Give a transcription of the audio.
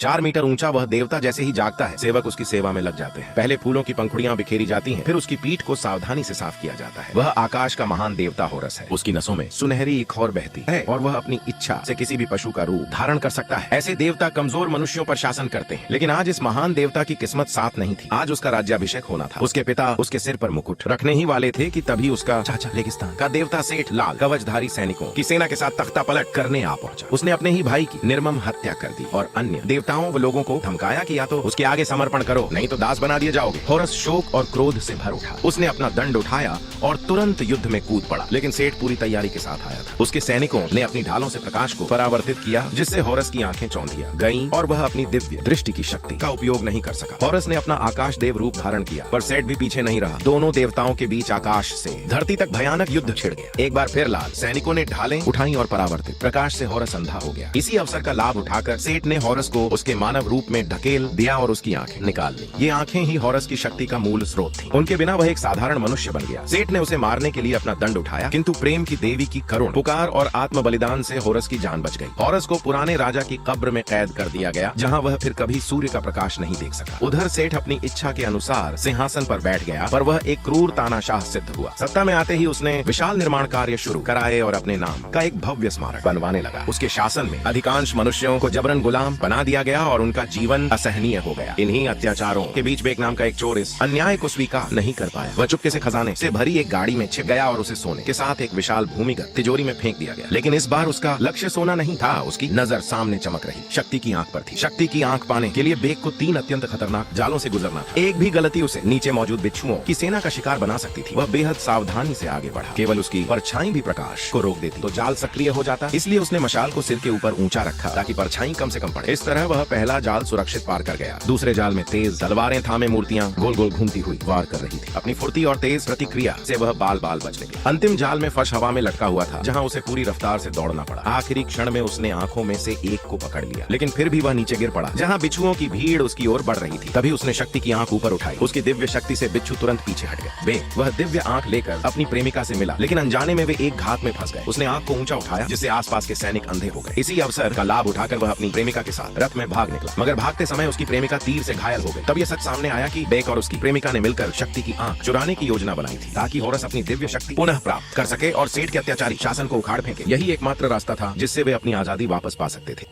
4 metre ऊंचा वह देवता जैसे ही जागता है, सेवक उसकी सेवा में लग जाते हैं। पहले फूलों की पंखुड़ियां बिखेरी जाती हैं, फिर उसकी पीठ को सावधानी से साफ किया जाता है। वह आकाश का महान देवता होरस है। उसकी नसों में सुनहरी एक खौर बहती है और वह अपनी इच्छा से किसी भी पशु का रूप धारण कर सकता है। ऐसे देवता कमजोर मनुष्यों पर शासन करते हैं, लेकिन आज इस महान देवता की किस्मत साथ नहीं थी। आज उसका राज्याभिषेक होना था। उसके पिता उसके सिर पर मुकुट रखने ही वाले थे कि तभी उसका चाचा रेगिस्तान का देवता सेठ लाल कवचधारी सैनिकों की सेना के साथ तख्ता पलट करने आ पहुंचा। उसने अपने ही भाई की निर्मम हत्या कर दी और अन्य देवताओं व लोगों को धमकाया कि या तो उसके आगे समर्पण करो, नहीं तो दास बना दिए जाओगे। होरस शोक और क्रोध से भर उठा। उसने अपना दंड उठाया और तुरंत युद्ध में कूद पड़ा, लेकिन सेठ पूरी तैयारी के साथ आया था। उसके सैनिकों ने अपनी ढालों से प्रकाश को परावर्तित किया, जिससे होरस की आंखें चौंधिया गईं और वह अपनी दिव्य दृष्टि की शक्ति का उपयोग नहीं कर सका। होरस ने अपना आकाश देव रूप धारण किया, पर सेठ भी पीछे नहीं रहा। दोनों देवताओं के बीच आकाश से धरती तक भयानक युद्ध छिड़ गया। एक बार फिर लाल सैनिकों ने ढालें उठाई और परावर्तित प्रकाश से होरस अंधा हो गया। इसी अवसर का लाभ उठाकर सेठ ने होरस को उसके मानव रूप में ढकेल दिया और उसकी आंखें निकाल ली। ये आंखें ही होरस की शक्ति का मूल स्रोत थी। उनके बिना वह एक साधारण मनुष्य बन गया। सेठ ने उसे मारने के लिए अपना दंड उठाया, किंतु प्रेम की देवी की करुण पुकार और आत्म बलिदान से होरस की जान बच गई। होरस को पुराने राजा की कब्र में कैद कर दिया गया, जहाँ वह फिर कभी सूर्य का प्रकाश नहीं देख सका। उधर सेठ अपनी इच्छा के अनुसार सिंहासन पर बैठ गया, पर वह एक क्रूर तानाशाह सिद्ध हुआ। सत्ता में आते ही उसने विशाल निर्माण कार्य शुरू कराए और अपने नाम का एक भव्य स्मारक बनवाने लगा। उसके शासन में अधिकांश मनुष्यों को जबरन गुलाम बना दिया गया और उनका जीवन असहनीय हो गया। इन्हीं अत्याचारों के बीच बेग नाम का एक चोर इस अन्याय को स्वीकार नहीं कर पाया। वह चुपके से खजाने से भरी एक गाड़ी में छिप गया और उसे सोने के साथ एक विशाल भूमिगत तिजोरी में फेंक दिया गया। लेकिन इस बार उसका लक्ष्य सोना नहीं था। उसकी नजर सामने चमक रही शक्ति की आंख पर थी। शक्ति की आंख पाने के लिए बेग को 3 अत्यंत खतरनाक जालों से गुजरना था। एक भी गलती उसे नीचे मौजूद बिच्छुओं की सेना का शिकार बना सकती थी। वह बेहद सावधानी से आगे बढ़ा। केवल उसकी परछाई भी प्रकाश को रोक देती तो जाल सक्रिय हो जाता। इसलिए उसने मशाल को सिर के ऊपर ऊंचा रखा ताकि परछाई कम से कम पड़े। इस तरह वह पहला जाल सुरक्षित पार कर गया। दूसरे जाल में तेज तलवारें थामे मूर्तियां गोल गोल घूमती हुई वार कर रही थी। अपनी फुर्ती और तेज प्रतिक्रिया से वह बाल बाल बच निकला। अंतिम जाल में फर्श हवा में लटका हुआ था, जहां उसे पूरी रफ्तार से दौड़ना पड़ा। आखिरी क्षण में उसने आंखों में से एक को पकड़ लिया, लेकिन फिर भी वह नीचे गिर पड़ा, जहां बिच्छुओं की भीड़ उसकी ओर बढ़ रही थी। तभी उसने शक्ति की आंख ऊपर उठाई। उसकी दिव्य शक्ति से बिच्छू तुरंत पीछे हट गए। वह दिव्य आंख लेकर अपनी प्रेमिका से मिला, लेकिन अनजाने में वे एक घात में फंस गए। उसने आंख को ऊंचा उठाया, जिससे आसपास के सैनिक अंधे हो गए। इसी अवसर का लाभ उठाकर वह अपनी प्रेमिका के साथ रथ में भाग निकला, मगर भागते समय उसकी प्रेमिका तीर से घायल हो गई। तब यह सच सामने आया कि बेक और उसकी प्रेमिका ने मिलकर शक्ति की आंख चुराने की योजना बनाई थी, ताकि होरस अपनी दिव्य शक्ति पुनः प्राप्त कर सके और सेठ के अत्याचारी शासन को उखाड़ फेंके। यही एकमात्र रास्ता था जिससे वे अपनी आजादी वापस पा सकते थे।